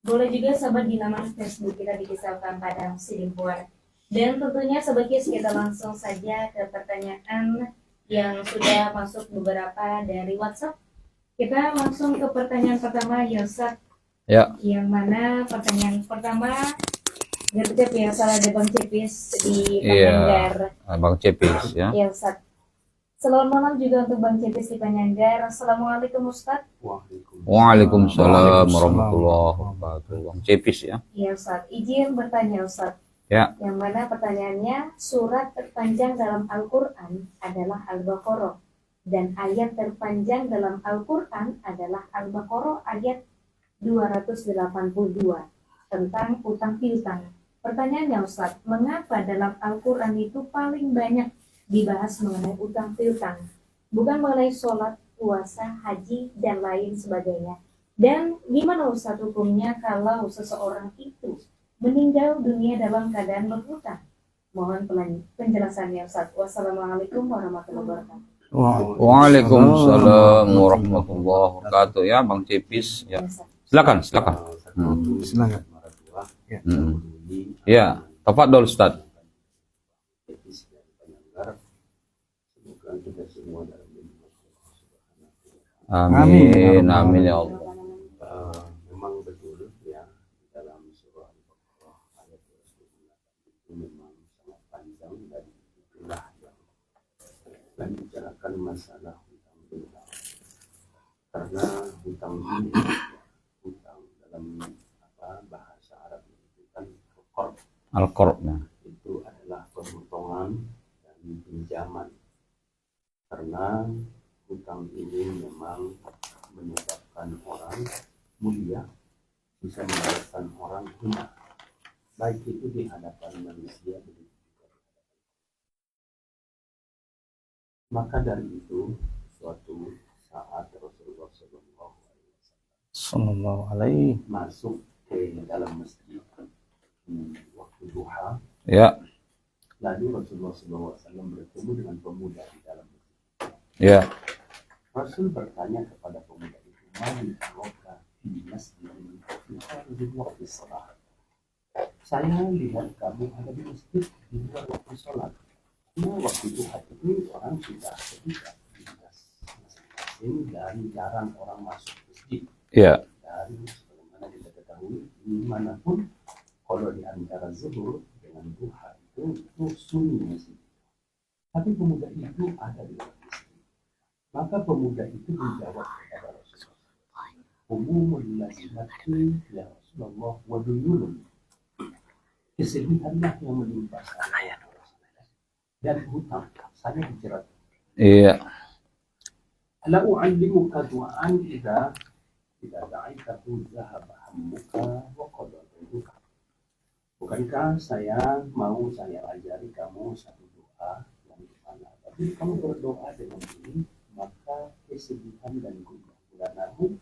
Boleh juga sobat di laman Facebook kita dikisahkan pada Sidimpuan. Dan tentunya Sobat Kis kita langsung saja ke pertanyaan yang sudah masuk beberapa dari WhatsApp. Kita langsung ke pertanyaan pertama Yosat. Ya. Yang mana pertanyaan pertama Gercep ya, salah ada Bang Cepis di Pangandaran. Iya, Bang Cepis ya. Yosat. Selamat malam juga untuk Bang Cepis di Pangandaran. Assalamualaikum Ustaz. Waalaikumsalam warahmatullahi wabarakatuh. Bang Cepis ya. Iya Ustaz, izin bertanya Ustaz. Ya. Yang mana pertanyaannya, surat terpanjang dalam Al-Quran adalah Al-Baqarah. Dan ayat terpanjang dalam Al-Quran adalah Al-Baqarah ayat 282 tentang utang piutang. Pertanyaannya Ustaz, mengapa dalam Al-Quran itu paling banyak dibahas mengenai utang piutang? Bukan mengenai sholat, puasa, haji, dan lain sebagainya. Dan gimana Ustaz hukumnya kalau seseorang itu meninggal dunia dalam keadaan berhutang? Mohon penjelasannya Ustaz. Wassalamualaikum warahmatullahi wabarakatuh. Waalaikumsalam warahmatullahi wabarakatuh ya Bang Cepis ya. Silakan. Silakan. Ya, tafadhol Ustaz. Amin, amin ya Allah. Memang betul ya, dalam surah Al-Baqarah ayat 28 itu memang sangat panjang dan itulah yang membicarakan masalah hutang piutang. Karena hutang ini, hutang dalam bahasa Arab itu kan Al-Qur'an itu adalah pemotongan dan pinjaman. Karena hutang ini memang menyebabkan orang mulia, bisa menyebabkan orang hina, baik itu di hadapan manusia. Maka dari itu suatu saat Rasulullah sallallahu alaihi masuk ke dalam masjid waktu duha. Ya. Lalu Rasulullah SAW bertemu dengan pemuda di dalam masjid. Ya. Rasul bertanya kepada pemuda itu, "Man araka fi masjidin fi hadhihi waqti shalah?" Saya lihat kamu ada di masjid di luar waktu sholat. Karena waktu duha itu orang sudah ketika masing-masing dan jarang orang masuk masjid. Ya. Dan sebagaimana kita ketahui, dimanapun kalau di antara zuhur dengan duha itu sunyi masjid. Tapi pemuda itu ada di dalam masjid. Maka pemuda itu menjawab kepada Rasulullah, "Umumul lazimati ya Rasulullah wa duyulun." Kesedihanlah yang menimpa saya dan hutang saya dijerat. Iya. La u'allimuka du'an idza da'aitahu zahaba hammuka wa qada duka. Bukankah saya ajari kamu satu doa yang dimana tapi kamu berdoa dengan ini, maka kesedihan dan kegundahanmu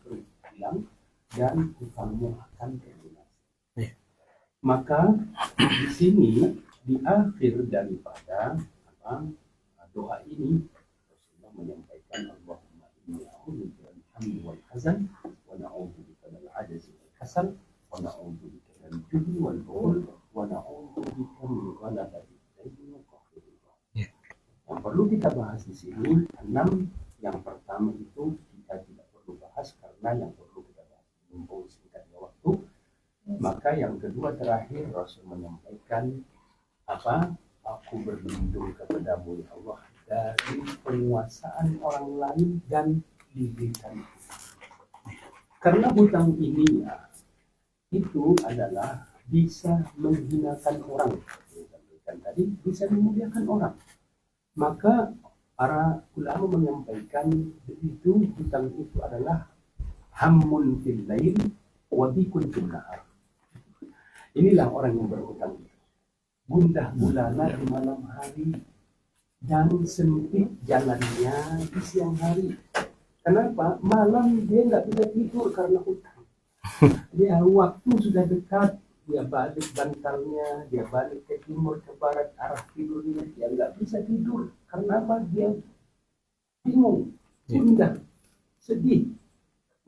hilang dan hutangmu akan terlunasi. Maka di sini di akhir daripada doa ini Rasulullah menyampaikan, Allahumma inni a'udzubika minal hammi wal hazan wa na'udzubika minal 'ajzi wal kasal wa na'udzubika minal jubni wal bukhli wa na'udzubika min ghalabati ad-daini wa qahri al-rijal. Yang perlu kita bahas di sini 6. Yang pertama itu kita tidak perlu bahas karena yang perlu kita bahas mumpung singkatnya waktu. Maka yang kedua terakhir Rasul menyampaikan aku berlindung kepadamu ya Allah dari penguasaan orang lain dan lilitan. Karena hutang ini itu adalah bisa menghinakan orang, tadi bisa memuliakan orang. Maka para ulama menyampaikan itu hutang itu adalah hammun fil lail wa bikun fil nahar. Inilah orang yang berhutang, gundah gulana di malam hari dan sempit jalannya di siang hari. Kenapa? Malam dia nggak bisa tidur karena hutang. Dia waktu sudah dekat, dia balik bantalnya, dia balik ke timur, ke barat, arah tidurnya, dia nggak bisa tidur. Karena apa? Dia bingung, gundah, sedih.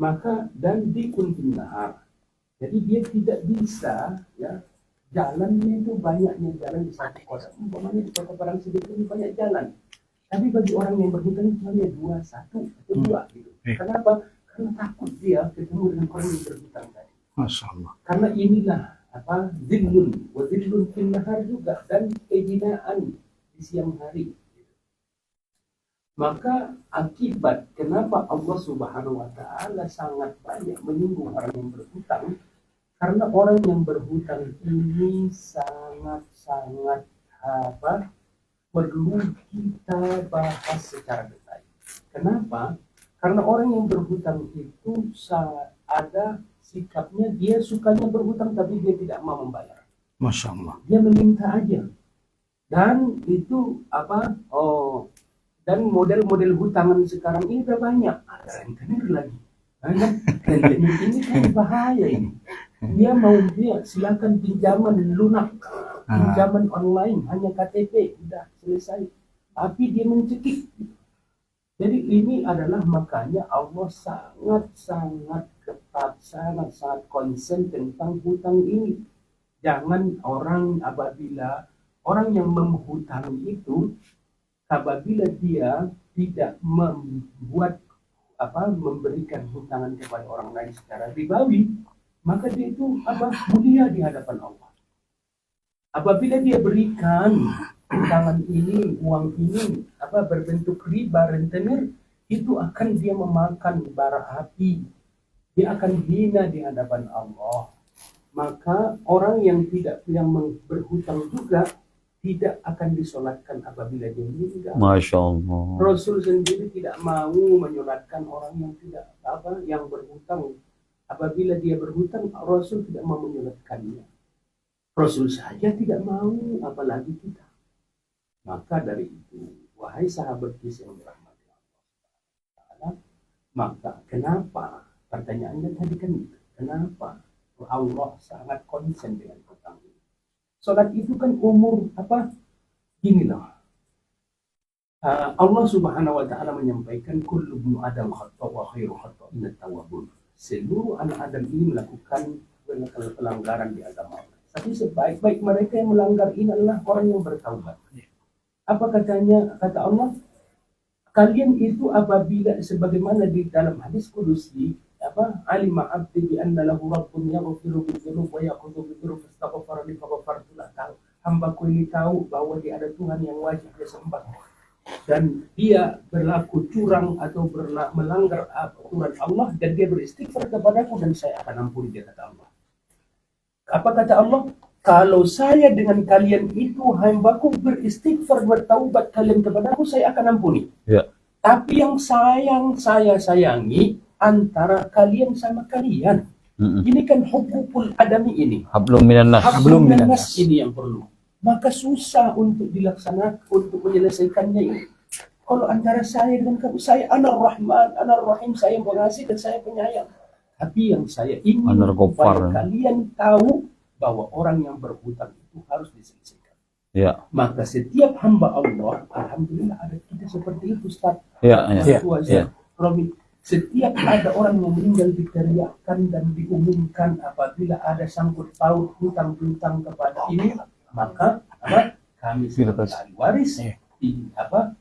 Maka dan di kuntin nahar, Jadi dia tidak bisa, ya, jalannya itu banyaknya jalan di satu kota. Umpamanya di kota Padang sedikit ini banyak jalan. Tapi bagi orang yang berhutang itu hanya 2, 1 atau 2 gitu. Kenapa? Karena takut dia ketemu dengan orang yang berhutang tadi. Masya Allah. Karena inilah zillun wa zillun fil nahar juga, dan kehinaan di siang hari. Maka akibat kenapa Allah Subhanahu wa taala sangat banyak menyinggung orang yang berhutang, karena orang yang berhutang ini sangat-sangat perlu kita bahas secara detail. Kenapa? Karena orang yang berhutang itu ada sikapnya, dia sukanya berhutang tapi dia tidak mau membayar. Masya Allah. Dia meminta aja. Dan itu dan model-model hutangan sekarang ini udah banyak. Ada rentenir lagi. Rentenir ini kan bahaya ini. Dia silakan pinjaman lunak, pinjaman online, hanya KTP, udah selesai. Tapi dia mencekik. Jadi ini adalah makanya Allah sangat-sangat ketat, sangat-sangat konsen tentang hutang ini. Jangan apabila orang yang menghutang itu, apabila dia tidak memberikan hutangan kepada orang lain secara ribawi, maka dia itu mulia di hadapan Allah. Apabila dia berikan hutangan ini, uang ini berbentuk riba, rentenir, itu akan dia memakan bara api. Dia akan hina di hadapan Allah. Maka orang yang berhutang juga tidak akan disolatkan apabila dia meninggal. Masya Allah. Rasul sendiri tidak mau menyolatkan orang yang yang berhutang. Apabila dia berhutang, Rasul tidak mau menyolatkannya. Rasul saja tidak mau, apalagi kita. Maka dari itu, wahai sahabat kisah yang dirahmati Allah, maka kenapa? Pertanyaannya tadi kan, kenapa Allah sangat konsen dengan hutang ini? Salat itu kan gini loh. Allah Subhanahu wa taala menyampaikan kullu ibnu adam khata wa khairu khata'in at-tawwabun. Seluruh anak Adam ini melakukan pelanggaran di agama Allah. Tapi sebaik-baik mereka yang melanggar ini adalah orang yang bertaubat. Apa kata Allah? Kalian itu apabila sebagaimana di dalam hadis kudusi, alima abdi bi anna lahu rabbun yaghfiru bidzunub wa yaqdu bidzunub fastaghfara li faghfartu lahu. Hambaku ini tahu bahwa dia ada Tuhan yang wajib dia sembah, dan dia berlaku curang atau melanggar aturan Allah, dan dia beristighfar kepadaku dan saya akan ampuni dia, kata Allah. Apa kata Allah? Kalau saya dengan kalian itu hambaku beristighfar, bertaubat kalian kepadaku, saya akan ampuni. Ya. Tapi yang saya sayangi antara kalian sama kalian. Ini kan hukukul adami ini. Hablum minan nas. Hablum minan nas ini yang perlu. Maka susah untuk dilaksanakan, untuk menyelesaikannya ini. Kalau antara saya dengan kamu, saya Anar-Rahman, Anar-Rahim, saya pengasih dan saya penyayang. Tapi yang saya ingin supaya kalian tahu bahwa orang yang berhutang itu harus diselesaikan. Ya. Maka setiap hamba Allah, alhamdulillah ada kita seperti itu, Ustaz. Ya. Setiap ada orang yang meninggal diteriakkan dan diumumkan apabila ada sangkut paut hutang piutang kepada ini, maka kami sebagai ahli waris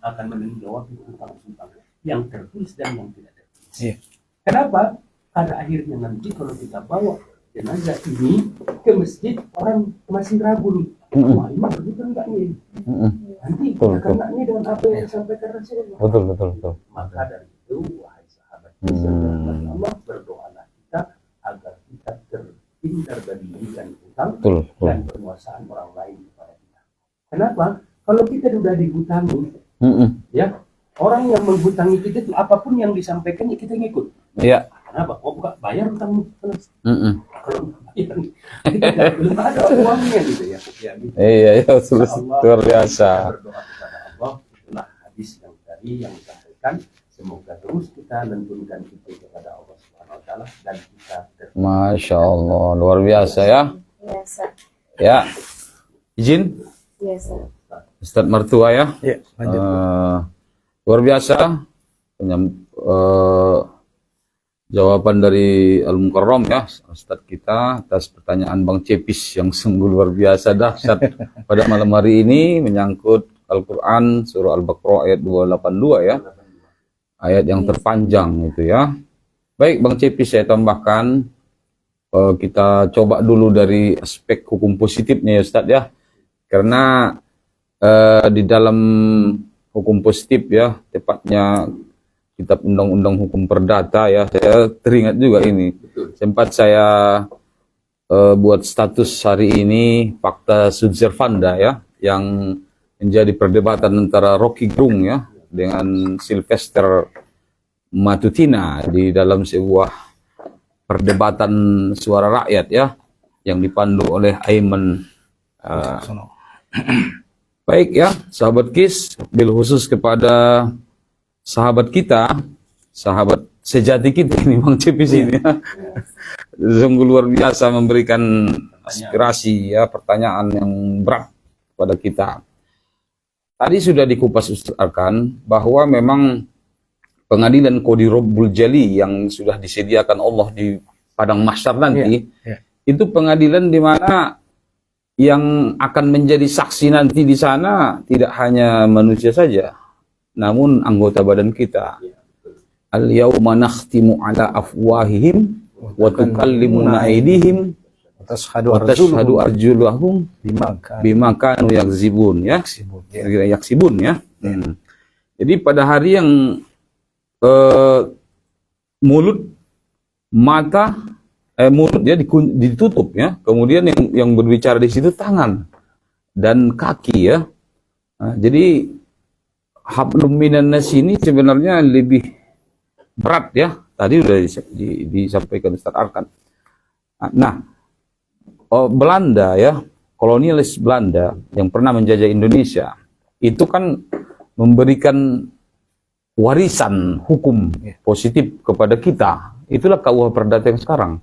akan menanggung hutang-hutang yang tertulis dan yang tidak tertulis. Kenapa? Pada akhirnya nanti kalau kita bawa jenazah ini ke masjid, orang masih ragu nih. Wah, ini berhutang enggak nih? Nanti kita kena ini dengan apa yang disampaikan Rasulullah. Betul. Maka dari itu, wahai sahabat, Allah, berdoalah kita agar kita terhindar dari dirikan hutang dan penguasaan orang lain kepada kita. Kenapa? Kalau kita sudah dihutangi, ya, orang yang menghutangi kita itu apapun yang disampaikan kita ngikut. Iya. Kenapa? Bukan bayar hutang. Kalau bayar, kita belum ada uangnya gitu ya. Iya, luar biasa. Berdoa kepada Allah, itulah hadis yang tadi yang disampaikan. Semoga terus kita lantunkan kita kepada Allah Subhanahu wa taala dan kita Masya Allah, luar biasa ya. Biasa. Ya. Izin Biasa. Ustadz Mertua ya. Ya, lanjut. Luar biasa Jawaban dari Al-Mukarram ya, Ustadz kita atas pertanyaan Bang Cepis yang sungguh luar biasa dahsyat pada malam hari ini menyangkut Al-Quran surah Al-Baqarah ayat 282 ya, ayat yang terpanjang itu ya. Baik Bang Cepis, saya tambahkan kita coba dulu dari aspek hukum positifnya ya Ustadz ya, karena di dalam hukum positif ya, tepatnya Kitab Undang-Undang Hukum Perdata ya, saya teringat juga ini. Sempat saya buat status hari ini fakta sud servanda ya, yang menjadi perdebatan antara Rocky Gerung ya dengan Sylvester Matutina di dalam sebuah perdebatan suara rakyat ya, yang dipandu oleh Aiman. Baik ya, sahabat KIS, bil khusus kepada sahabat kita, sahabat sejati kita ini Bang Cepis ini ya. Sungguh luar biasa memberikan aspirasi ya, pertanyaan yang berat pada kita. Tadi sudah dikupas Ustazkan bahwa memang pengadilan Qadi Rabbul Jali yang sudah disediakan Allah di padang mahsyar nanti, itu pengadilan di mana yang akan menjadi saksi nanti di sana tidak hanya manusia saja, namun anggota badan kita. Al-yawma nakhtimu ala afwahihim wa tukallimuna aydihim wa tashhadu arjuluhum bima kanu yakzibun ya. Yaksibun ya. Jadi pada hari yang mulut, mata, mulut dia ditutup ya. Kemudian yang berbicara di situ tangan dan kaki ya. Nah, jadi hablum minan nas ini sebenarnya lebih berat ya. Tadi sudah disampaikan Ustaz Arkan. Nah, Belanda ya, kolonialis Belanda yang pernah menjajah Indonesia, itu kan memberikan warisan hukum positif kepada kita. Itulah KUH Perdata yang sekarang.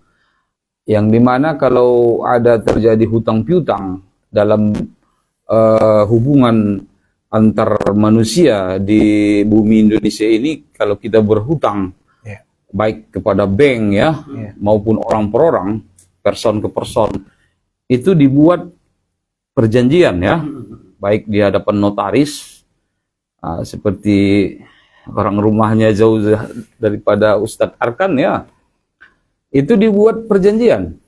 Yang dimana kalau ada terjadi hutang piutang dalam hubungan antar manusia di bumi Indonesia ini, kalau kita berhutang baik kepada bank ya, maupun orang per orang, person ke person, itu dibuat perjanjian ya, baik di hadapan notaris, seperti orang rumahnya jauh daripada Ustadz Arkan ya, itu dibuat perjanjian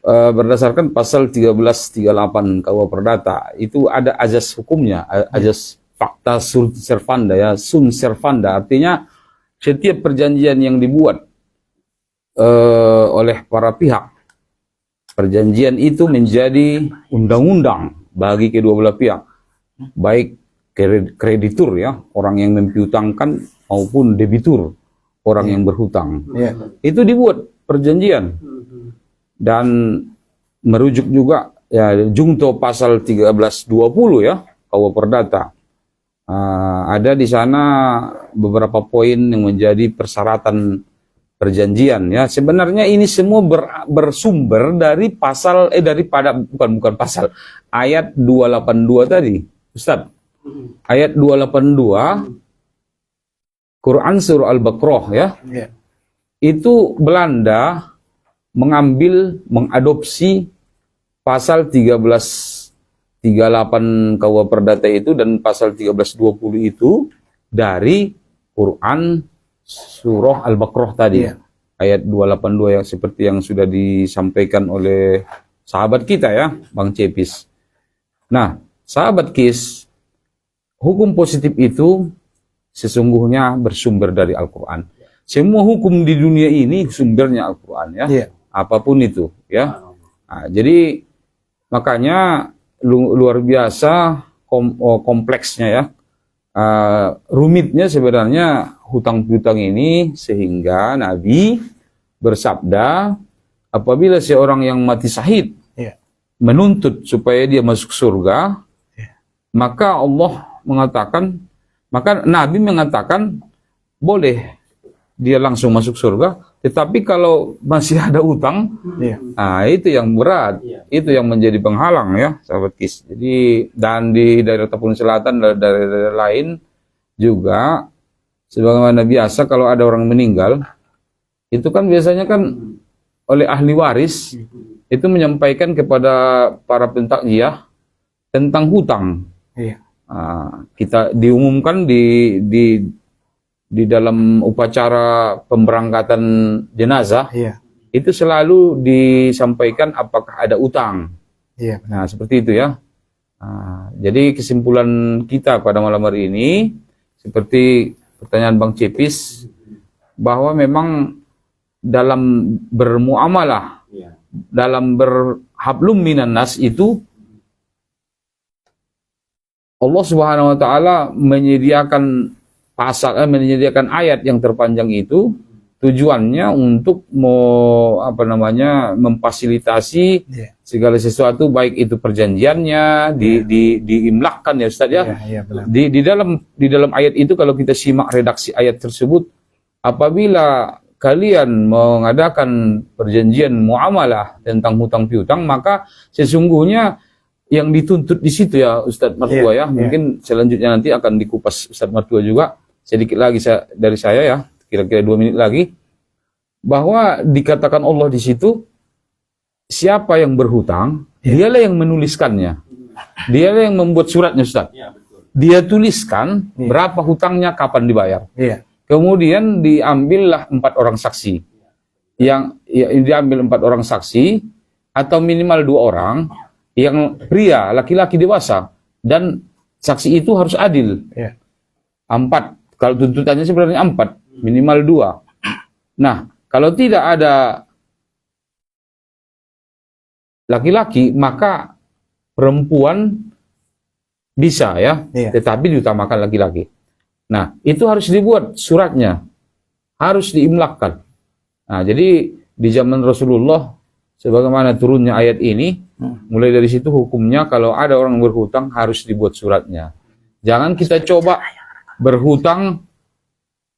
berdasarkan pasal 1338 KUH Perdata. Itu ada azas hukumnya, azas fakta sud servanda ya, sum servanda, artinya setiap perjanjian yang dibuat oleh para pihak, perjanjian itu menjadi undang-undang bagi kedua belah pihak, baik kreditur ya, orang yang mempiutangkan, maupun debitur, orang yang berhutang. Itu dibuat perjanjian. Dan merujuk juga ya jungto pasal 1320 ya KUH Perdata. Ada di sana beberapa poin yang menjadi persyaratan perjanjian ya. Sebenarnya ini semua bersumber dari pasal daripada bukan pasal, ayat 282 tadi, Ustaz. Ayat 282 Quran surah Al-Baqarah ya. Itu Belanda mengadopsi pasal 1338 KUH Perdata itu dan pasal 1320 itu dari Quran surah Al-Baqarah tadi, ayat 282 yang seperti yang sudah disampaikan oleh sahabat kita ya, Bang Cepis. Nah, sahabat KIS, hukum positif itu sesungguhnya bersumber dari Al-Quran. Semua hukum di dunia ini sumbernya Al-Quran ya. Apapun itu ya. Nah, jadi makanya luar biasa kompleksnya ya, rumitnya sebenarnya hutang piutang ini, sehingga Nabi bersabda, apabila seorang yang mati syahid menuntut supaya dia masuk surga, maka Nabi mengatakan boleh dia langsung masuk surga, tetapi kalau masih ada utang, nah itu yang berat, itu yang menjadi penghalang ya, sahabat KIS. Jadi dan di daerah Tapanuli Selatan dan daerah lain juga, sebagaimana biasa kalau ada orang meninggal, itu kan biasanya kan oleh ahli waris itu menyampaikan kepada para pentakziah tentang hutang. Iya. Kita diumumkan di dalam upacara pemberangkatan jenazah, Iya. itu selalu disampaikan apakah ada utang. Iya. Nah, seperti itu ya. Jadi kesimpulan kita pada malam hari ini, seperti pertanyaan Bang Cepis, bahwa memang dalam bermuamalah, dalam berhablum minan nas itu, Allah Subhanahu wa taala menyediakan menyediakan ayat yang terpanjang itu tujuannya untuk memfasilitasi segala sesuatu, baik itu perjanjiannya diimlakkan ya Ustaz ya. Iya, benar. Di dalam ayat itu kalau kita simak redaksi ayat tersebut, apabila kalian mengadakan perjanjian muamalah tentang hutang piutang, maka sesungguhnya yang dituntut di situ ya Ustadz Martua ya. Mungkin selanjutnya nanti akan dikupas Ustadz Martua juga. Sedikit lagi dari saya ya, kira-kira 2 menit lagi, bahwa dikatakan Allah di situ, siapa yang berhutang, dialah yang menuliskannya. Dialah yang membuat suratnya Ustadz. Dia tuliskan berapa hutangnya, kapan dibayar. Kemudian diambillah 4 orang saksi. Diambil 4 orang saksi atau minimal 2 orang yang pria, laki-laki dewasa, dan saksi itu harus adil. 4. Kalau tuntutannya sebenarnya 4, minimal 2. Nah, kalau tidak ada laki-laki, maka perempuan bisa ya, tetapi diutamakan laki-laki. Nah, itu harus dibuat suratnya, harus diimlakkan. Nah, jadi di zaman Rasulullah, sebagaimana turunnya ayat ini, mulai dari situ hukumnya kalau ada orang berhutang harus dibuat suratnya. Jangan kita coba berhutang,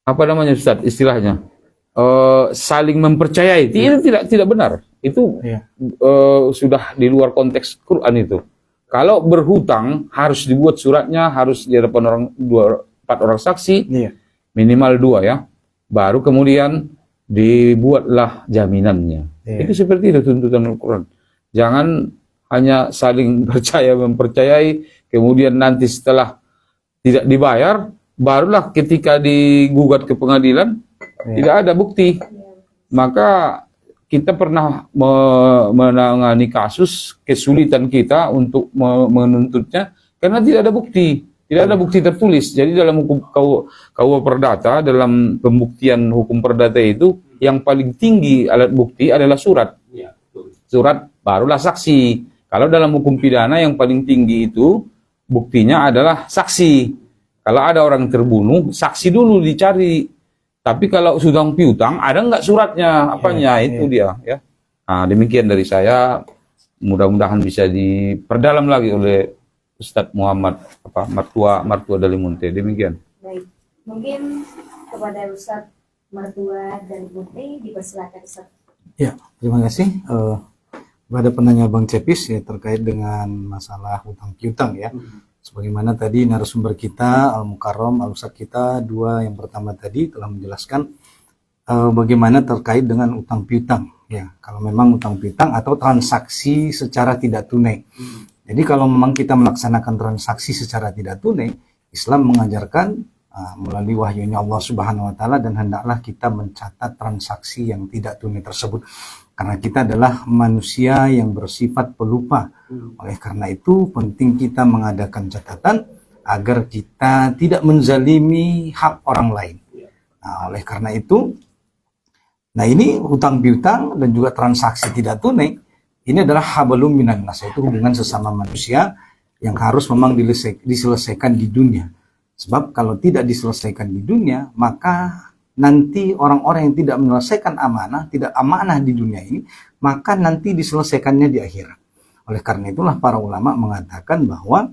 apa namanya Ustaz istilahnya, saling mempercayai. Itu tidak benar. Itu sudah di luar konteks Quran itu. Kalau berhutang harus dibuat suratnya, harus di hadapan 4 orang saksi, minimal 2 ya. Baru kemudian dibuatlah jaminannya. Itu seperti itu tuntutan Al-Quran. Jangan hanya saling mempercayai, kemudian nanti setelah tidak dibayar, barulah ketika digugat ke pengadilan, tidak ada bukti. Maka kita pernah menangani kasus kesulitan kita untuk menuntutnya, karena tidak ada bukti. Tidak ada bukti tertulis. Jadi dalam hukum KUA Perdata, dalam pembuktian hukum perdata itu, yang paling tinggi alat bukti adalah surat. Surat barulah saksi. Kalau dalam hukum pidana yang paling tinggi itu buktinya adalah saksi. Kalau ada orang terbunuh, saksi dulu dicari. Tapi kalau hutang piutang, ada nggak suratnya? Apanya? Itu dia. Ya. Nah, demikian dari saya. Mudah-mudahan bisa diperdalam lagi oleh Ustadz Muhammad Martua Dalimunte. Demikian. Baik. Mungkin kepada Ustadz Martua Dalimunte dipersilakan Ustadz. Ya, terima kasih kepada penanya Bang Cepis ya terkait dengan masalah hutang piutang ya. Sebagaimana tadi narasumber kita Al-Mukarram, Al-Ustadz kita yang pertama tadi telah menjelaskan bagaimana terkait dengan utang piutang ya. Kalau memang utang piutang atau transaksi secara tidak tunai. Jadi kalau memang kita melaksanakan transaksi secara tidak tunai, Islam mengajarkan melalui wahyunya Allah Subhanahu wa taala, dan hendaklah kita mencatat transaksi yang tidak tunai tersebut. Karena kita adalah manusia yang bersifat pelupa. Oleh karena itu penting kita mengadakan catatan agar kita tidak menzalimi hak orang lain. Nah, oleh karena itu, ini hutang piutang dan juga transaksi tidak tunai, ini adalah hablum minan nas, itu hubungan sesama manusia yang harus memang diselesaikan di dunia. Sebab kalau tidak diselesaikan di dunia, maka nanti orang-orang yang tidak menyelesaikan tidak amanah di dunia ini, maka nanti diselesaikannya di akhirat. Oleh karena itulah para ulama mengatakan bahwa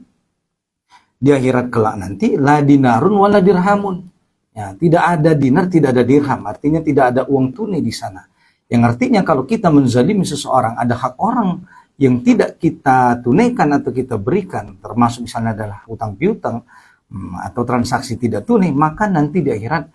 di akhirat kelak nanti la dinarun wala dirhamun. Ya, tidak ada dinar, tidak ada dirham, artinya tidak ada uang tunai di sana. Yang artinya kalau kita menzalimi seseorang, ada hak orang yang tidak kita tunaikan atau kita berikan, termasuk misalnya adalah hutang piutang atau transaksi tidak tunai, maka nanti di akhirat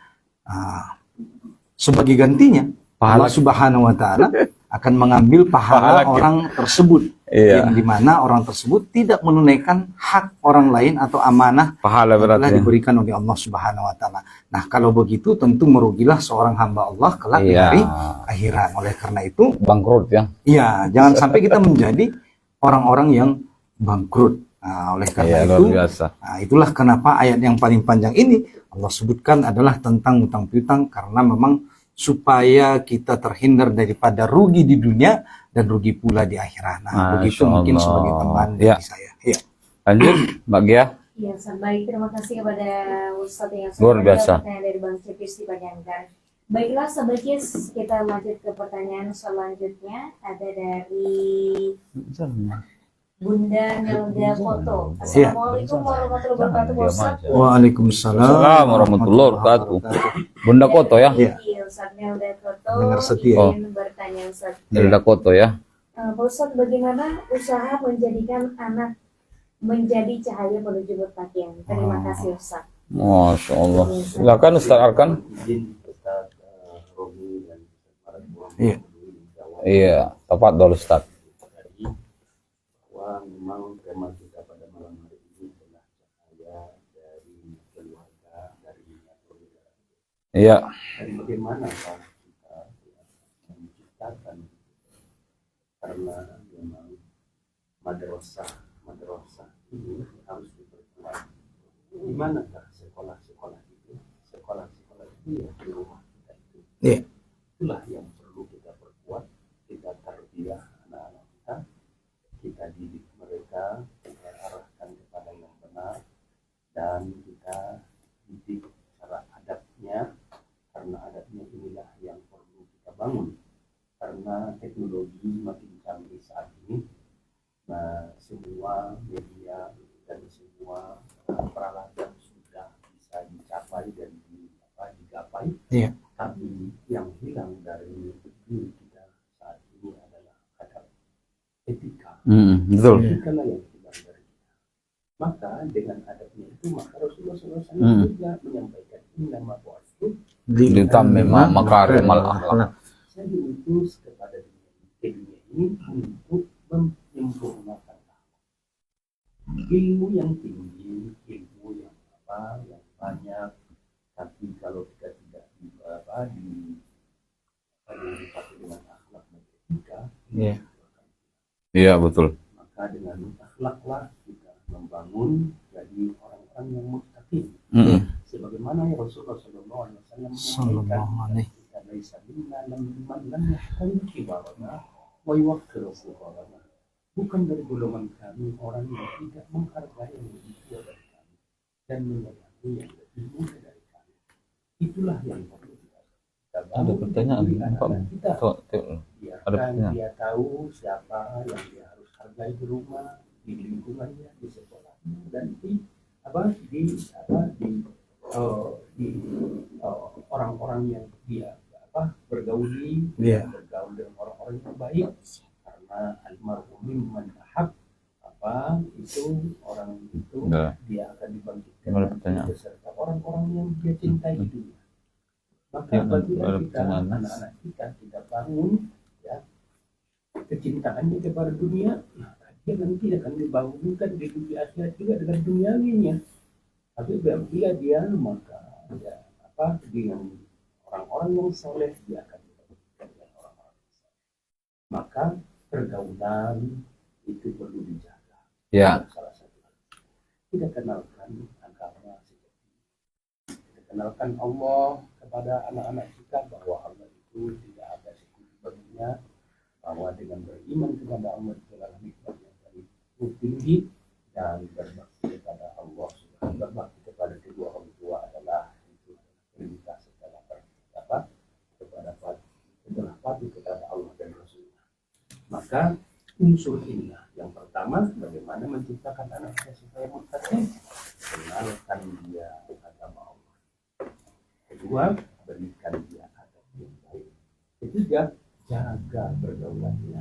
sebagai gantinya Pahala. Allah Subhanahu wa taala akan mengambil pahala Pahala. orang tersebut, Iya. yang dimana orang tersebut tidak menunaikan hak orang lain atau amanah Pahala yang telah berarti. diberikan oleh Allah Subhanahu wa taala. Nah, kalau begitu tentu merugilah seorang hamba Allah kelak di Iya. hari akhirat. Oleh karena itu, Bangkrut ya. iya, jangan sampai kita menjadi orang-orang yang bangkrut. Nah, oleh karena Iya, luar itu, biasa. nah, itulah kenapa ayat yang paling panjang ini Allah sebutkan adalah tentang utang piutang, karena memang supaya kita terhindar daripada rugi di dunia dan rugi pula di akhirat. Nah, Masya begitu mungkin Allah. sebagai tambahan Ya. dari saya. Ya. Lanjut, Mbak Gia. Ya, baik. Terima kasih kepada Ustadz yang Luar sudah biasa. menjawab pertanyaan dari Bang Cepis dipanjangkan. Baiklah, sebaiknya kita lanjut ke pertanyaan selanjutnya. Ada dari Bunda Nelda Foto. Assalamualaikum warahmatullahi wabarakatuh, Pak Ustadz. Waalaikumsalam Assalamualaikum warahmatullahi wabarakatuh. Bunda Koto ya. Iya. Iya, Ustadz Nelda Foto Dengar setia. ingin bertanya, Ustadz. Nelda Koto ya. Pak Ustadz, bagaimana usaha menjadikan anak menjadi cahaya menuju berpakaian? Terima kasih, Ustadz. Masya Allah. Silakan Ustaz Arkan. Izin Ustaz Romi dan para buah Iya. Iya, tepat dulu Ustaz. tadi bahwa memang tema kita pada malam hari ini adalah cahaya dari keluarga, dari keluarga. Iya. Dari bagaimana Pak kita menciptakan, karena memang madrasah ini harus diperkuat. Di manakah sekolah-sekolah itu ya di rumah kita itu. Iya. Itulah yang perlu kita perkuat, kita tarbiyah anak-anak kita didik mereka, kita arahkan kepada yang benar, dan kita didik cara adabnya, karena adabnya inilah yang perlu kita bangun. Karena teknologi makin canggih saat ini, nah, semua media dan semua peralatan sudah bisa dicapai dan digapai. Iya. Tapi yang hilang dari diri kita saat ini adalah adab, etika. Betul. Etika lah yang hilang dari kita. Maka dengan adabnya itu, maka Rasulullah SAW juga menyampaikan ini nama itu. Ditamimah makarimal akhlak. Saya diutus kepada dunia ini untuk menyempurnakan ilmu yang tinggi, ilmu yang yang banyak. Tapi kalau kita tidak dipakai dengan akhlak dan etika, Iya. Iya, betul. maka dengan akhlaklah kita membangun jadi orang-orang yang muttaqin. Sebagaimana ya Rasulullah SAW Sallallahu alaihi. kita laisa minna lam yahtarim kibarana wa yuwaqqir fuqarana. Bukan dari golongan kami orang yang tidak menghargai yang lebih tua dari kami dan menyayangi yang lebih muda dari kami. Itulah yang perlu kita bangun. Ada pertanyaan, di anak-anak Pak? kita. Biarkan pertanyaan. dia tahu siapa yang dia harus hargai di rumah, di lingkungannya, di sekolahnya, dan di orang-orang yang dia bergauli, Iya. bergaul dengan orang-orang yang baik, karena almarhum mimman ahab, itu orang itu Udah. dia akan dibangkitkan Gimana nanti pertanyaan? beserta orang-orang yang dia cintai di dunia. Maka Ya, apabila ada kita pertanyaan, Mas. anak-anak kita bangun ya kecintaannya kepada dunia, maka dia nanti akan dibangunkan di dunia akhirat juga dengan duniawinya. Tapi bila dia maka ya dengan orang-orang yang soleh, dia akan dibangunkan dengan orang-orang yang soleh. Maka pergaulan itu perlu dijaga. Ya. Salah satu kita kenalkan agama sejati. Kita kenalkan Allah kepada anak-anak kita, bahwa Allah itu tidak ada sekutu baginya, bahwa dengan beriman kepada Allah itu adalah nikmat yang paling tinggi, dan berbakti kepada Allah, berbakti kepada kedua orang tua adalah itu perintah setelah setelah patuh kepada Allah dan Rasulnya. Maka unsur inilah yang pertama, bagaimana menciptakan anak kita supaya muttaqin, kenalkan dia agama Allah. Kedua, berikan dia adab yang baik. Ketiga, jaga pergaulannya,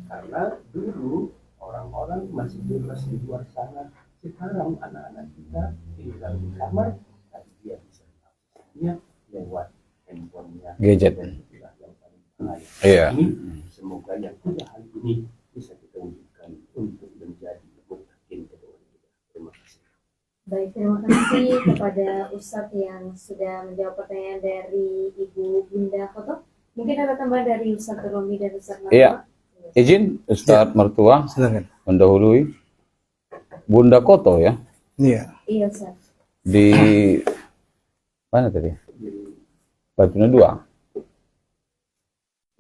karena dulu orang-orang masih bebas di luar sana. Sekarang anak-anak kita tinggal di kamar, tapi dia bisa mengakses lewat handphonenya, Gadget. dan itulah yang paling lain. Iya. Ini semoga yang 3 hal ini bisa kita wujudkan untuk menjadi muttaqin kedua kita. Terima kasih. Baik, terima kasih kepada Ustadz yang sudah menjawab pertanyaan dari Ibu Bunda Koto. Mungkin ada tambahan dari Ustadz Romi dan Ustadz Martua. Iya. Izin Ustadz Mertua Silakan. mendahului Bunda Koto ya, Iya. Iya, Ustadz. di mana tadi? Batuna 2.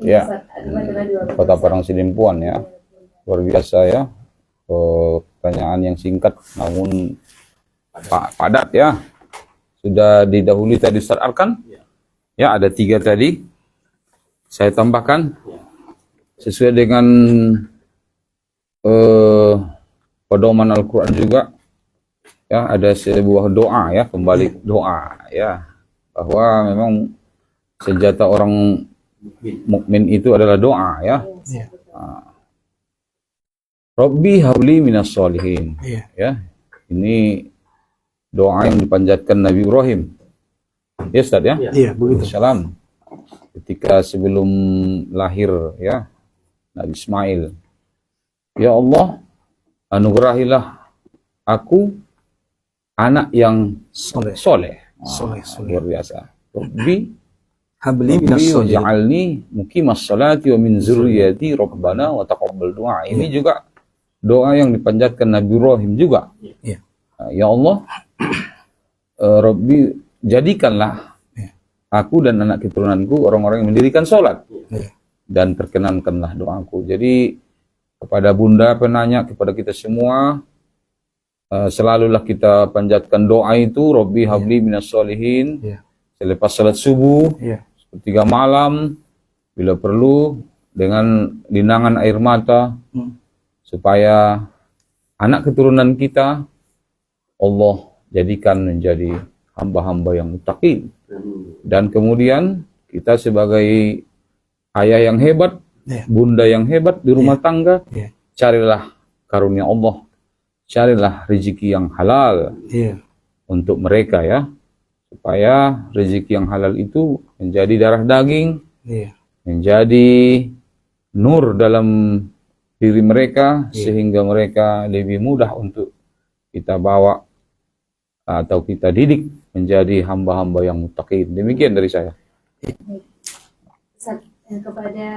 Iya, Ya. Ustadz. Ada dua Kota Parang Sidimpuan ya. Luar biasa ya. Pertanyaan yang singkat namun padat ya. Sudah didahului tadi Ustaz Arkan. Ya, ada 3 tadi. Saya tambahkan sesuai dengan pedoman Al-Quran juga. Ya, ada sebuah doa ya, kembali doa ya. Bahwa memang senjata orang mukmin itu adalah doa ya. Iya. Rabbi habli minas solihin. Iya. Ya, ini doa yang dipanjatkan Nabi Ibrahim. Ya Ustaz ya. Iya, begitu. Salam. Ketika sebelum lahir ya Nabi Ismail. Ya Allah, anugerahilah aku anak yang Soleh. soleh. Soleh, soleh. Luar biasa. Rabbi Habli minas solihin. waj'alni muqimas salati wa min zurriyyati rabbana wa taqabbal du'a. Ini juga doa yang dipanjatkan Nabi Ibrahim juga. Iya. Ya Allah, Rabbi jadikanlah aku dan anak keturunanku orang-orang yang mendirikan sholat. Iya. Dan perkenankanlah doaku. Jadi kepada Bunda penanya, kepada kita semua, selalulah kita panjatkan doa itu, Rabbi habli minas solihin. Iya. Selepas salat subuh, Iya. sepertiga malam, bila perlu dengan linangan air mata, supaya anak keturunan kita Allah jadikan menjadi hamba-hamba yang muttaqin. Dan kemudian kita sebagai ayah yang hebat, Iya. bunda yang hebat di rumah tangga, Iya. carilah karunia Allah, carilah rezeki yang halal Iya. untuk mereka ya, supaya rezeki yang halal itu menjadi darah daging, Iya. menjadi nur dalam diri mereka, sehingga mereka lebih mudah untuk kita bawa atau kita didik menjadi hamba-hamba yang muttaqin. Demikian dari saya. Ustadz, kepada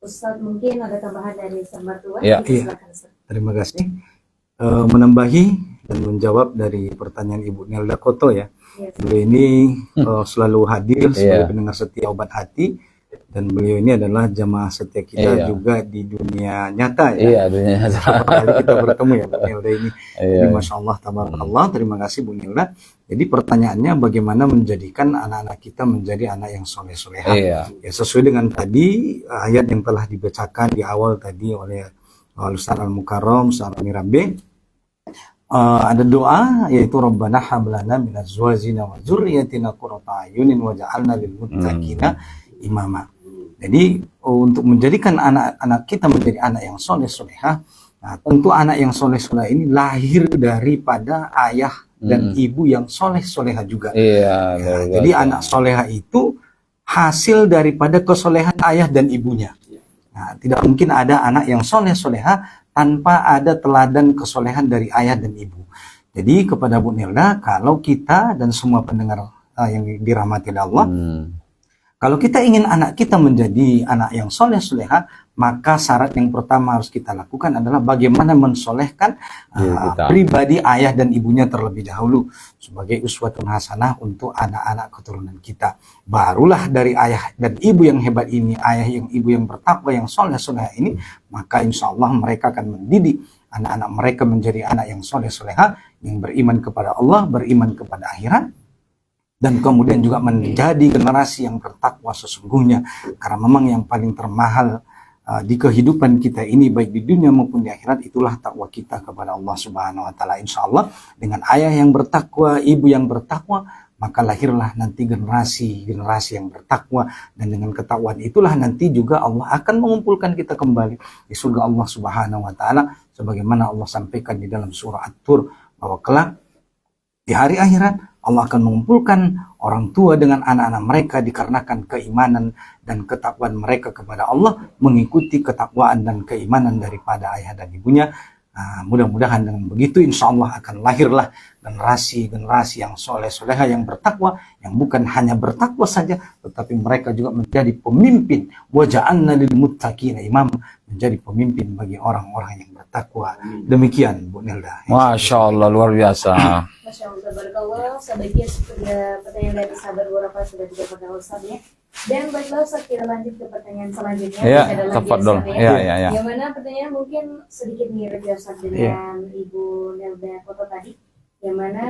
Ustadz mungkin ada tambahan dari Ustadz Martua. Iya. Silakan, Ustadz. Terima kasih. Menambahi dan menjawab dari pertanyaan Ibu Nelda Koto ya. Iya, Beliau ini selalu hadir sebagai Iya. pendengar setia Obat Hati, dan beliau ini adalah jamaah setia kita Iya. juga di dunia nyata ya. Iya, dunia Beberapa kali kita bertemu ya Bu Nelda ini. Iya. Jadi Masya Allah, tabarakallah. Terima kasih Bu Nelda. Jadi pertanyaannya bagaimana menjadikan anak-anak kita menjadi anak yang soleh-soleha. Iya. Ya, sesuai dengan tadi ayat yang telah dibacakan di awal tadi oleh Ustaz Al-Mukarram, Ustaz Mirabe. Ada doa yaitu Rabbana hablana min azwajina wa dzurriyyatina qurrata ayunin waj'alna lil muttaqina imama. Jadi untuk menjadikan anak-anak kita menjadi anak yang soleh soleha, nah, tentu anak yang soleh soleha ini lahir daripada ayah dan ibu yang soleh soleha juga. Iya. Ya, jadi anak soleha itu hasil daripada kesolehan ayah dan ibunya. Nah, tidak mungkin ada anak yang soleh soleha tanpa ada teladan kesolehan dari ayah dan ibu. Jadi kepada Bu Nelda, kalau kita dan semua pendengar yang dirahmati Allah, kalau kita ingin anak kita menjadi anak yang soleh soleha, maka syarat yang pertama harus kita lakukan adalah bagaimana mensolehkan pribadi ayah dan ibunya terlebih dahulu sebagai uswatun hasanah untuk anak-anak keturunan kita. Barulah dari ayah dan ibu yang hebat ini, ayah yang ibu yang bertakwa yang soleh soleha ini, maka insya Allah mereka akan mendidik anak-anak mereka menjadi anak yang soleh soleha, yang beriman kepada Allah, beriman kepada akhirat, dan kemudian juga menjadi generasi yang bertakwa sesungguhnya. Karena memang yang paling termahal di kehidupan kita ini, baik di dunia maupun di akhirat, itulah takwa kita kepada Allah Subhanahu wa taala. Insyaallah dengan ayah yang bertakwa, ibu yang bertakwa, maka lahirlah nanti generasi yang bertakwa, dan dengan ketakwaan itulah nanti juga Allah akan mengumpulkan kita kembali di surga Allah Subhanahu wa taala, sebagaimana Allah sampaikan di dalam surah At-Tur bahwa kelak di hari akhirat Allah akan mengumpulkan orang tua dengan anak-anak mereka dikarenakan keimanan dan ketakwaan mereka kepada Allah, mengikuti ketakwaan dan keimanan daripada ayah dan ibunya. Nah, mudah-mudahan dengan begitu insya Allah akan lahirlah generasi-generasi yang soleh-soleha, yang bertakwa, yang bukan hanya bertakwa saja, tetapi mereka juga menjadi pemimpin. Wa ja'alna lil muttaqina imam, menjadi pemimpin bagi orang-orang yang bertakwa. Demikian Bu Nelda. Masya Allah, luar biasa. Masya Allah, barakallah. Sebaiknya pertanyaan dari sahabat beberapa sudah dijawab oleh Ustaz ya. Dan baiklah Ustaz, kita lanjut ke pertanyaan selanjutnya. Ya, Masih ada lagi tafadhol. Ustaz, Ya. Yang mana pertanyaan mungkin sedikit mirip ya Ustaz dengan Ibu Nelda foto tadi. Yang mana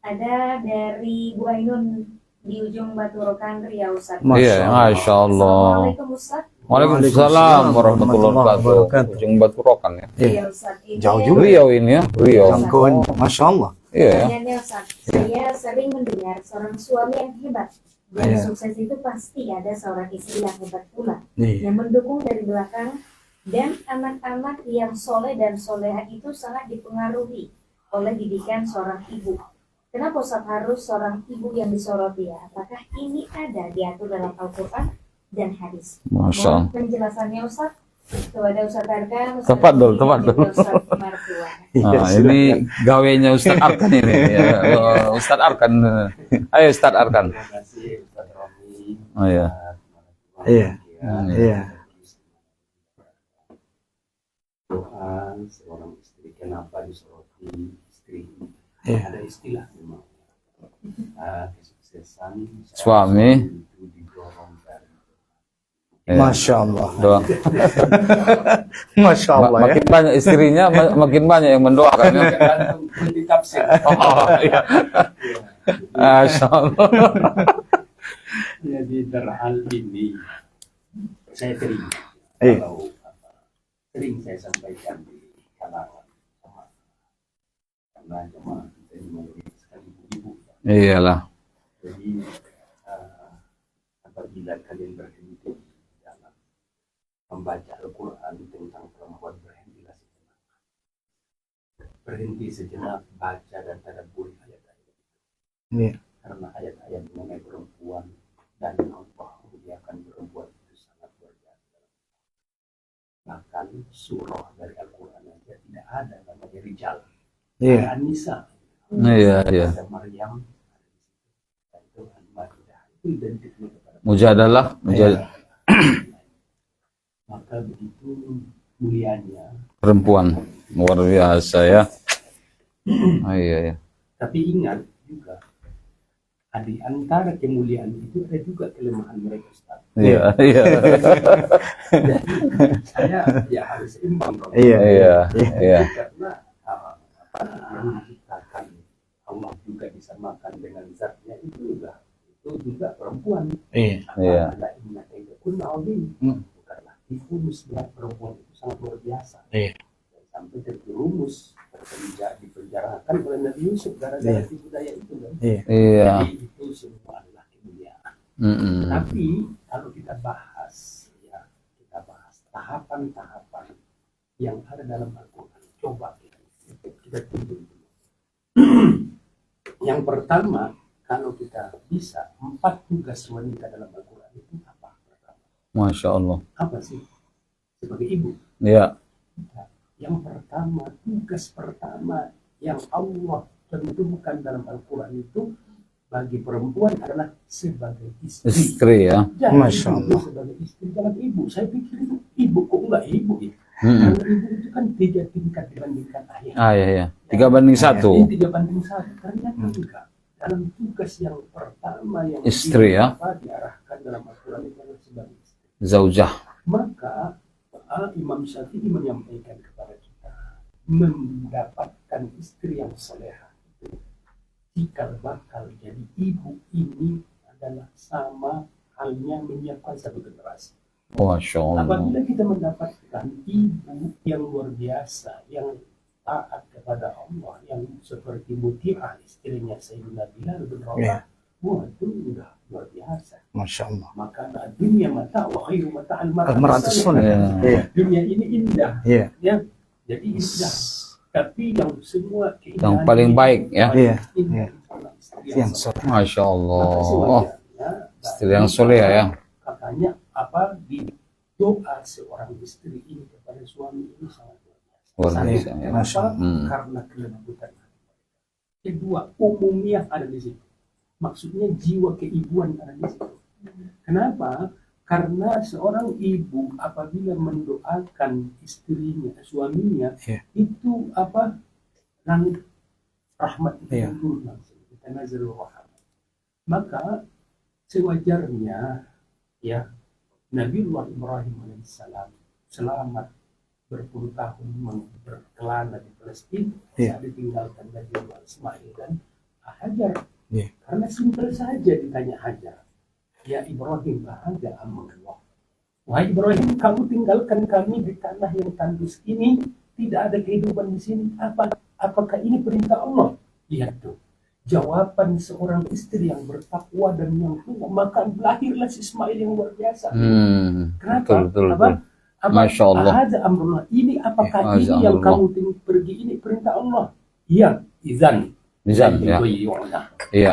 ada dari Bu Ainun di ujung Batu Rokan Riau Ustaz. Iya, Masya Allah. Assalamualaikum Ustaz. Waalaikumsalam warahmatullahi wabarakatuh. Ujung Batu Rokan ya. Iya Ustaz. Ini Jauh juga. Riau ini ya, Riau. Jangkauan, Masya Allah. Iya ya. pertanyaannya Ustaz. Saya sering mendengar seorang suami yang hebat. Dan Iya. sukses itu pasti ada seorang istri yang hebat pula. Iya. Yang mendukung dari belakang, dan anak-anak yang soleh dan soleha itu sangat dipengaruhi oleh didikan seorang ibu. Kenapa Ustaz harus seorang ibu yang disoroti ya? Apakah ini ada diatur dalam Al-Quran dan hadis? Masya Allah. Mohon penjelasannya Ustaz kepada Ustaz Arkan. Tafadhol. Ustaz Martua. Nah, ini gawenya Ustadz Arkan ini. Ya, Ustadz Arkan. Ayo Ustadz Arkan. Terima kasih Ustaz Romi. Oh ya. Iya. Iya. Doa seorang istri, kenapa disoroti istri? Iya. Ada istilah memang. Kesuksesan Suami. itu didorong dari Ya. Masya Allah. Doa. Masya Allah ya. Makin banyak istrinya, makin banyak yang mendoakan. Ya. tergantung kunci tafsir. Oh, iya. Masya Allah. Jadi terhal ini saya terima. Iya. Kalau sering saya sampaikan di kalangan karena cuma kita ini menjadi sekali ibu. Iyalah. Jadi apabila kalian berhenti dalam membaca Al-Quran tentang perempuan, berhentilah sejenak. Berhenti sejenak baca dan tadabburi ayat-ayat. Iya. Karena ayat-ayat mengenai perempuan dan Allah memuliakan perempuan itu sangat luar biasa. Bahkan surah dari Al-Quran saja tidak ada namanya rijal. Iya. Ada An-Nisa. Iya. Ada Maryam. Dan Tuhan Maria. Itu identiknya kepada Mujadalah. maka begitu mulianya. Perempuan. Luar biasa ya. Oh, iya. Tapi ingat juga, di antara kemuliaan itu ada juga kelemahan mereka, Ustaz. Iya. Saya ya harus seimbang dong. Iya. Karena apa yang diciptakan Allah juga disamakan dengan zatnya itu juga perempuan. Iya. Bukanlah tikusnya perempuan itu sangat luar biasa. Iya. Sampai terjerumus dipenjarakan oleh Nabi Yusuf gara-gara tipu daya itu kan. Iya. Jadi itu semua adalah kemuliaan. Mm-mm. Tapi kalau kita bahas tahapan-tahapan yang ada dalam Al-Quran, coba kita tunjuk dulu. Yang pertama, kalau kita bisa 4 tugas wanita dalam Al-Quran itu apa? Pertama, Masya Allah. apa sih? Sebagai ibu. Iya. Yang pertama, tugas pertama yang Allah tentukan dalam Al-Quran itu bagi perempuan adalah sebagai istri. Istri ya. Jangan Masya ibu Allah. sebagai istri, jangan ibu. Saya pikir itu ibu, kok enggak ibu ya? Mm-mm. Karena ibu itu kan 3 tingkat dibandingkan ayah. Iya. 3-1. Ini 3 banding 1. Ternyata enggak. Dalam tugas yang pertama yang Istri, ya. diarahkan dalam Al-Quran itu adalah sebagai istri. Zaujah. Maka Imam Syafi'i menyampaikan kepada kita, mendapatkan istri yang soleha itu cikal bakal jadi ibu ini adalah sama halnya menyiapkan satu generasi. Masya Allah. Apabila kita mendapatkan ibu yang luar biasa, yang taat kepada Allah, yang seperti Muti'ah istrinya Sayyidina Bilal bin Rabah, wah itu udah luar biasa. Masya Allah. Maka dunia mata wa khairu mata Al-mar'atus al-mar'atus sunnah. Iya. dunia ini indah, Iya. ya. Jadi indah. Tapi yang semua keindahan Yang paling ini, baik, ya. paling Iya. indah Iya. itu adalah istri Yang yang soleh. Masya Maka Allah. sewajarnya Istri yang soleh ya. katanya apa di doa seorang istri ini kepada suami ini sangat luar biasa. Luar Satu, biasa, ya. kenapa? Hmm. Karena kelembutan hati. Kedua, umumnya ada di situ. Maksudnya jiwa keibuan ada di situ. Kenapa? Karena seorang ibu apabila mendoakan istrinya, suaminya, Iya. itu apa? Langit rahmat itu Iya. turun langsung. Kita nazarul rahmat. Maka sewajarnya ya Nabiullah Ibrahim alaihissalam selamat berpuluh tahun berkelana di Palestina Iya. saat ditinggalkan Nabiullah Ismail dan Hajar. Iya. Karena simpel saja ditanya Hajar, ya Ibrahim, ada amalullah. Wahai Ibrahim, kamu tinggalkan kami di tanah yang tandus ini, tidak ada kehidupan di sini. Apakah ini perintah Allah? Lihat tuh. Jawaban seorang istri yang bertakwa dan yang tunduk, maka lahirlah si Ismail yang luar biasa. Kenapa? Betul. Apa? Masya Allah. Ada amrullah. Ini apakah Ya, ini yang amrullah. kamu pergi ini perintah Allah? Iya, izan. Izan, ya. Iya.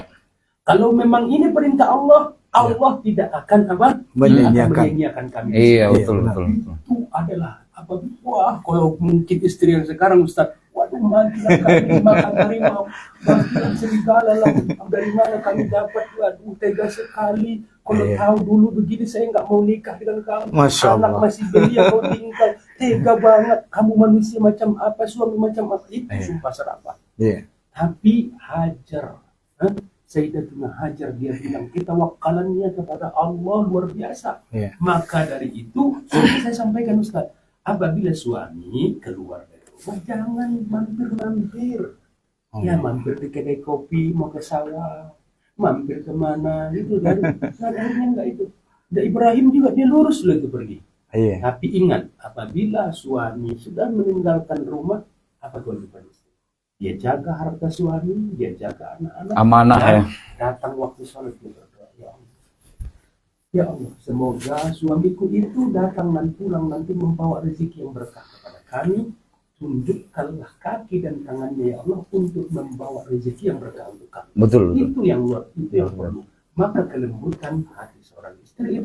Kalau memang ini perintah Allah, Allah tidak akan apa? Menyanyiakan kami. Iya, Iya, betul. Itu adalah apa? Wah, kalau mungkin istri yang sekarang Ustaz, waduh matilah kami makan harimau, matilah serigala lah. Dari mana kami dapat? Waduh, tega sekali. Kalau Iya. tahu dulu begini saya nggak mau nikah dengan kamu. Masya Anak Allah. masih belia kau tinggal. Tega banget. Kamu manusia macam apa? Suami macam apa? Itu Iya. sumpah serapah. Iya. Tapi Hajar, Sayyidatuna Hajar dia bilang kita wakalannya kepada Allah luar biasa. Iya. Maka dari itu sudah saya sampaikan Ustaz, apabila suami keluar dari rumah jangan mampir-mampir. Ya mampir di kedai kopi, mau ke sawah, mampir kemana itu dari akhirnya enggak itu. Dan Ibrahim juga dia lurus loh itu pergi. Iya. Tapi ingat, apabila suami sudah meninggalkan rumah, apa kewajiban istri? Dia jaga harta suami, dia jaga anak-anak. Amanah Dan ya. datang waktu sholat dia berdoa, ya Allah. Ya Allah, semoga suamiku itu datang dan pulang nanti membawa rezeki yang berkah kepada kami. Tunjukkanlah kaki dan tangannya ya Allah untuk membawa rezeki yang berkah untuk kami. Betul. Itu yang luar, itu yang perlu. Maka kelembutan hati seorang istri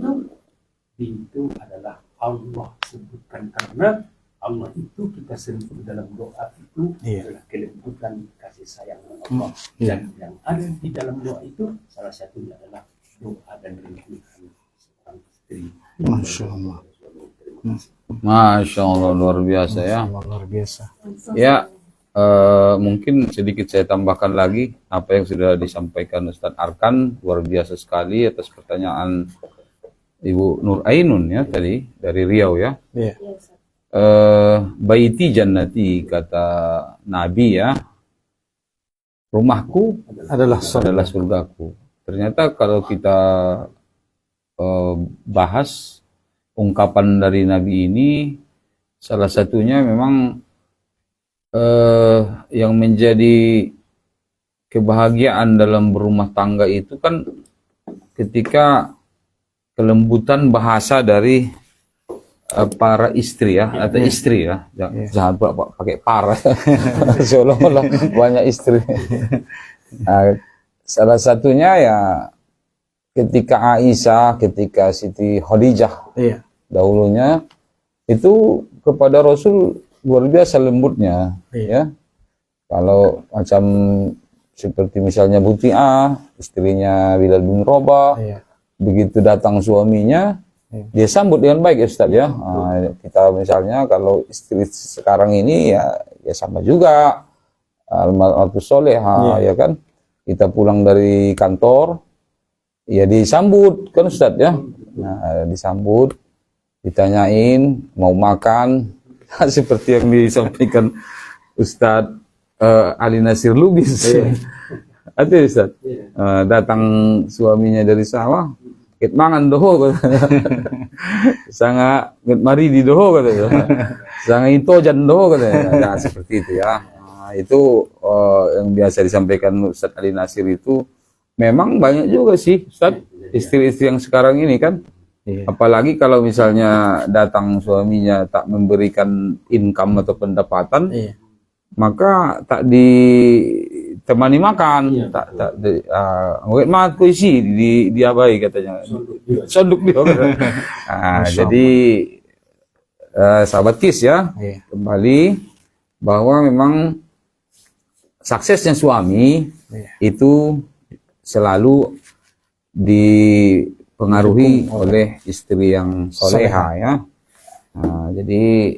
itu adalah Allah sebutkan, karena Allah itu kita sentuh dalam doa itu Iya. adalah kelembutan kasih sayang Allah. Iya. Dan yang ada di dalam doa itu salah satunya adalah doa dan rindukan seorang istri. Masya Allah. Masya Allah, luar biasa ya. Luar biasa. Ya, mungkin sedikit saya tambahkan lagi apa yang sudah disampaikan Ustadz Arkan, luar biasa sekali atas pertanyaan Ibu Nur Ainun ya tadi dari Riau ya. Iya. Iya, Ustaz. Baiti jannati kata Nabi ya, rumahku Adalah adalah surgaku. Ternyata kalau kita bahas ungkapan dari Nabi ini, salah satunya memang yang menjadi kebahagiaan dalam berumah tangga itu kan ketika kelembutan bahasa dari para istri ya, atau istri ya, jangan pakai para, seolah-olah banyak istri. Nah, salah satunya ya ketika Aisyah, ketika Siti Khadijah Iya. dahulunya itu kepada Rasul luar biasa lembutnya, ya. Kalau macam seperti misalnya Buti'ah, istrinya Bilal bin Rabah, Iya. begitu datang suaminya, dia sambut dengan baik ya Ustaz ya. Nah, kita misalnya kalau istri sekarang ini ya sama juga almarhum soleha ya kan. Kita pulang dari kantor ya disambut kan Ustaz ya. Nah, disambut, ditanyain mau makan seperti yang disampaikan Ustaz Ali Nasir Lubis. Ada Ustaz. Datang suaminya dari sawah, ket mangan doho sanga ket mari di doho katanya, sanga itu jan doho katanya. Nah, seperti itu ya. Nah, itu yang biasa disampaikan Ustaz Ali Nasir itu memang banyak juga sih Ustaz istri-istri yang sekarang ini kan. Apalagi kalau misalnya datang suaminya tak memberikan income atau pendapatan, maka ditemani makan, Iya, tak mah puisi diabai katanya. Sonduk dia. Jadi sahabat KIS ya, Iya. kembali bahwa memang suksesnya suami Iya. itu selalu dipengaruhi oleh istri yang soleha ya. Nah, jadi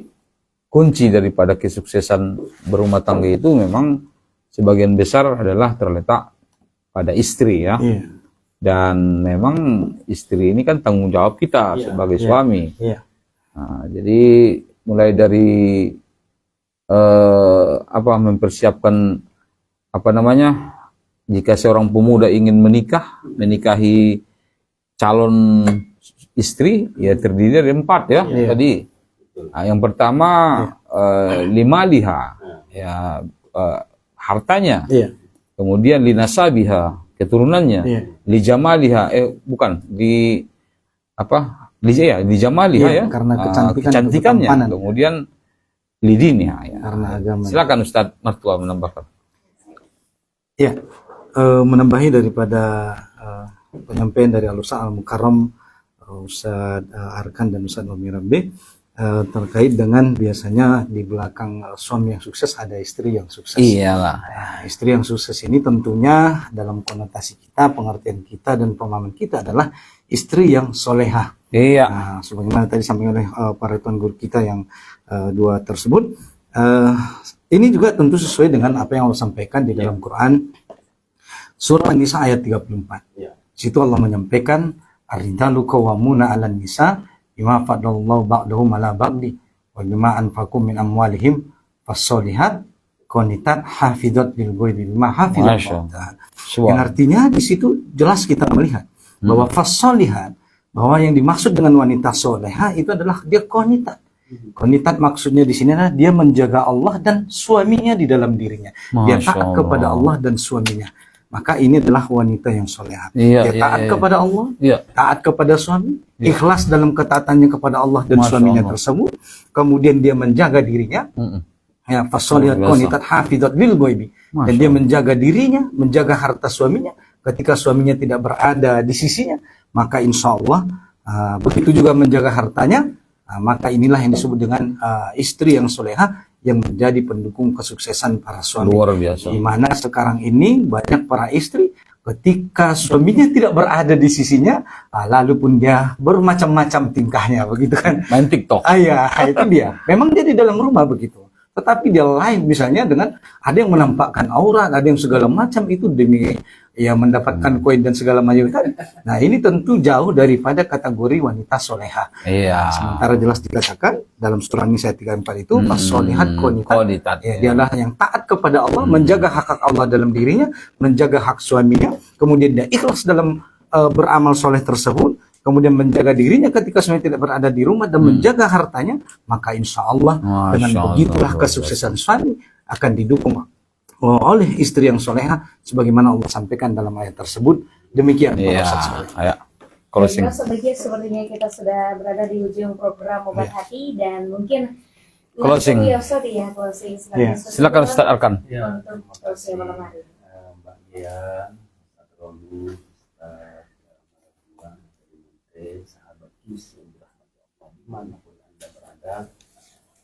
kunci daripada kesuksesan berumah tangga itu memang sebagian besar adalah terletak pada istri ya. Iya. Dan memang istri ini kan tanggung jawab kita Iya. sebagai Iya. suami. Iya. Nah, jadi mulai dari mempersiapkan jika seorang pemuda ingin menikahi calon istri ya terdiri dari 4 ya Iya. tadi. Nah, yang pertama lima liha ya hartanya, Iya. kemudian linasabiha keturunannya, Iya. lijamaliha lijamaliha Iya, ya karena kecantikan, kecantikannya, ketampanan. kemudian lidiniha ya. Karena agama. Silakan Ustadz Martua menambahkan. Ya, menambahi daripada penyampaian dari Al-Ustaz Al-Mukarram, Ustaz Arkan dan Ustaz Omirambe terkait dengan biasanya di belakang suami yang sukses ada istri yang sukses. Iyalah. Nah, istri yang sukses ini tentunya dalam konotasi kita, pengertian kita dan pemahaman kita adalah istri yang solehah. Iya. Nah, sebagaimana tadi disampaikan oleh para tuan guru kita yang dua tersebut, ini juga tentu sesuai dengan apa yang Allah sampaikan di dalam Quran surah An-Nisa ayat 34. Ya. Situ Allah menyampaikan ar-rijalu qawwamuna 'alan nisa bima faddallahu ba'dahum 'ala ba'di wa bima anfaqu min amwalihim fas-solihat qanitat hafizat lil ghaibi bima hafizallahu ta'ala. Yang artinya di situ jelas kita melihat bahwa fas-solihat, bahwa yang dimaksud dengan wanita soleha itu adalah dia qanitat. Qanitat maksudnya di sini adalah dia menjaga Allah dan suaminya di dalam dirinya. Dia taat kepada Allah dan suaminya. Maka ini adalah wanita yang soleha. Dia taat kepada Allah, taat kepada suami, ikhlas dalam ketaatannya kepada Allah dan suaminya tersebut. Kemudian dia menjaga dirinya. Ya, fasolihat qanitat hafizat lil ghaibi. Dan dia menjaga dirinya, menjaga harta suaminya. Ketika suaminya tidak berada di sisinya, maka insya Allah begitu juga menjaga hartanya. Maka inilah yang disebut dengan istri yang soleha, yang menjadi pendukung kesuksesan para suami. Luar biasa. Di mana sekarang ini banyak para istri ketika suaminya tidak berada di sisinya, lalu pun dia bermacam-macam tingkahnya, begitu kan? Main TikTok. Ya, itu dia. Memang dia di dalam rumah begitu. Tetapi dia lain misalnya dengan ada yang menampakkan aurat, ada yang segala macam itu demi ya mendapatkan koin dan segala macam tadi. Nah, ini tentu jauh daripada kategori wanita soleha. Iya. Sementara jelas dikatakan dalam surah An-Nisa 34 itu fasolihat qanitat. Ya, dialah yang taat kepada Allah, menjaga hak Allah dalam dirinya, menjaga hak suaminya, kemudian dia ikhlas dalam beramal soleh tersebut, kemudian menjaga dirinya ketika suami tidak berada di rumah dan menjaga hartanya, maka insya Allah dengan begitulah kesuksesan suami akan didukung oleh istri yang soleha sebagaimana Allah sampaikan dalam ayat tersebut. Demikian. Iya. Ayo. Closing. Sepertinya kita sudah berada di ujung program Obat Hati dan mungkin Closing. Closing. Silakan Ustaz Arkan. Ya, Untuk closing malam hari. Mbak Dian, Ustaz Romi, sahabat KIS yang dirahmati Allah dimanapun Anda berada,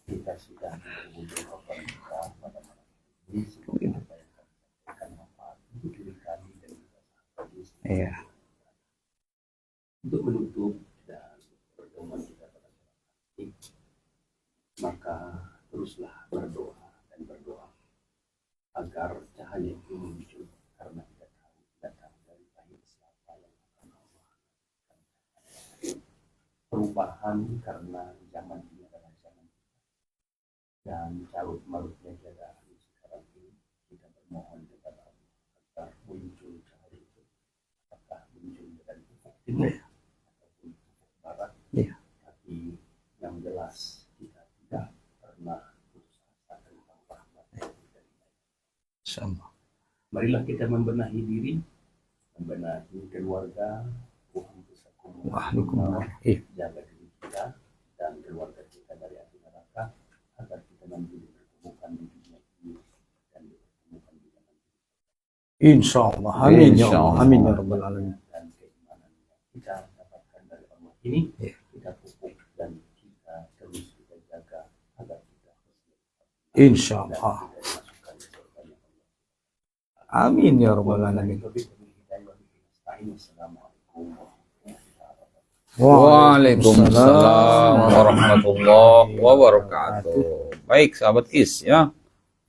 kita sudah menghubungi program kita pada malam ini. Semoga apa yang kami sampaikan manfaat untuk diri kami dan juga sahabat KIS. Iya. Untuk menutup dan pertemuan kita pada malam ini, maka teruslah berdoa dan berdoa agar cahaya itu muncul, karena kita tahu datang dari pahit siapa yang akan Allah perubahan, karena zaman ini adalah zaman dan carut marutnya keadaan sekarang ini. Kita bermohon kepada Allah agar muncul cahaya itu, apakah muncul dari ufuk timur ataupun ufuk barat, tapi yang jelas kita tidak pernah putus asa tentang rahmat dari Allah. Marilah kita membenahi diri, membenahi keluarga, jaga diri kita dan keluarga kita dari api neraka, agar kita nanti dipertemukan di dunia ini dan dipertemukan di dalam Insya Allah. Amin ya Insya Allah. Allah. Amin ya rabbal alamin. dan keimanan yang kita dapatkan dari Allah ini Ya. kita pupuk dan kita terus kita jaga agar kita Insya dan Allah. tidak dimasukkan ke surganya Allah. Amin ya rabbal alamin. Assalamualaikum warahmatullahi wabarakatuh. Waalaikumsalam warahmatullahi wabarakatuh. Baik, sahabat KIS ya.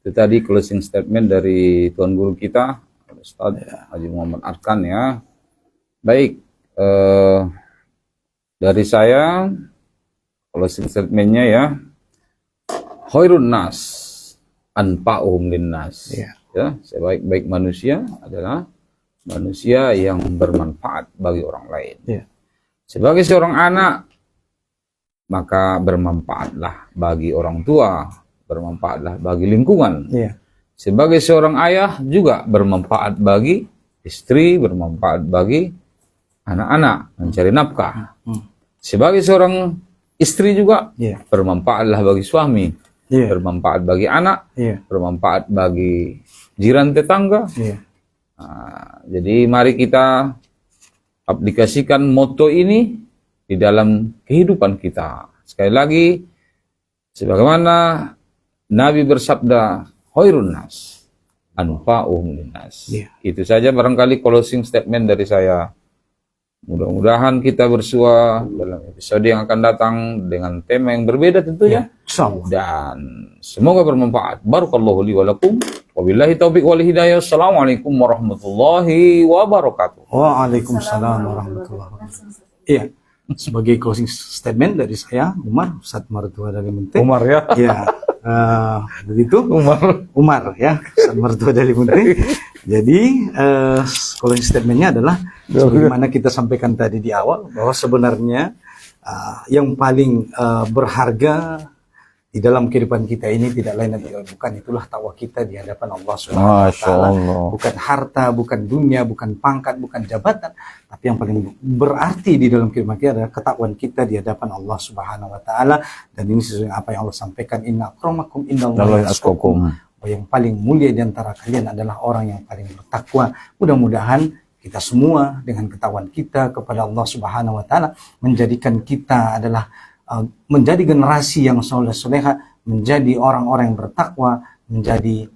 Itu tadi closing statement dari Tuan Guru kita, Ustaz Haji Muhammad Arkan ya. Baik, dari saya closing statementnya ya. Khairun nas anfa'uhum linnas. Ya. Ya, sebaik-baik manusia adalah manusia yang bermanfaat bagi orang lain. Ya. Sebagai seorang anak, maka bermanfaatlah bagi orang tua, bermanfaatlah bagi lingkungan. Ya. Sebagai seorang ayah juga bermanfaat bagi istri, bermanfaat bagi anak-anak, mencari nafkah. Sebagai seorang istri juga Ya. bermanfaatlah bagi suami, Ya. bermanfaat bagi anak, Ya. bermanfaat bagi jiran tetangga. Ya. Nah, jadi mari kita aplikasikan moto ini di dalam kehidupan kita. Sekali lagi, sebagaimana Nabi bersabda, khairun nas anfa'uhum linnas. Ya. Itu saja barangkali closing statement dari saya. Mudah-mudahan kita bersua dalam episode yang akan datang dengan tema yang berbeda tentunya. Insya Allah. Dan semoga bermanfaat. Barakallahu li wa lakum. Wabillahi taufiq wal hidayah. Assalamualaikum warahmatullahi wabarakatuh. Waalaikumsalam warahmatullahi wabarakatuh. Iya, sebagai closing statement dari saya, Umar, Ustadz Martua dari Munte. Umar ya. Ya, begitu. Umar ya, Ustadz Martua dari Munte. Jadi, closing statementnya adalah sebagaimana kita sampaikan tadi di awal, bahwa sebenarnya yang paling berharga di dalam kehidupan kita ini tidak lain dan tidak bukan, itulah takwa kita di hadapan Allah Subhanahu wa taala. Bukan harta, bukan dunia, bukan pangkat, bukan jabatan, tapi yang paling berarti di dalam kehidupan kita adalah ketakwaan kita di hadapan Allah Subhanahu wa taala. Dan ini sesuai apa yang Allah sampaikan, inna akramakum indallahi atqakum. Yang paling mulia di antara kalian adalah orang yang paling bertakwa. Mudah-mudahan kita semua dengan ketakwaan kita kepada Allah Subhanahu wa taala menjadikan kita adalah menjadi generasi yang soleh-soleha, menjadi orang-orang yang bertakwa, menjadi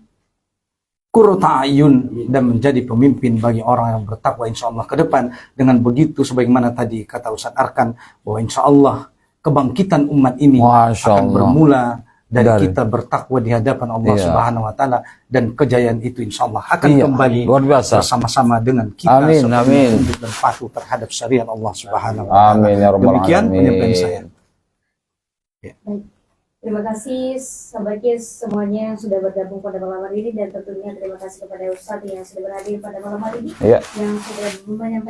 qurrata ayun, dan menjadi pemimpin bagi orang yang bertakwa insya Allah ke depan. Dengan begitu, sebagaimana tadi kata Ustadz Arkan, bahwa insya Allah kebangkitan umat ini akan bermula dari kita bertakwa di hadapan Allah Subhanahu wa taala, dan kejayaan itu insya Allah akan kembali luar biasa bersama-sama dengan kita. Amin. Dan patuh terhadap syariat Allah Subhanahu wa taala. Amin ya rabbal Demikian alamin. penyampaian saya. Baik. Terima kasih sahabat KIS semuanya yang sudah bergabung pada malam hari ini, dan tentunya terima kasih kepada Ustadz yang sudah berhadir pada malam hari ini, Iya. yang sudah menyampaikan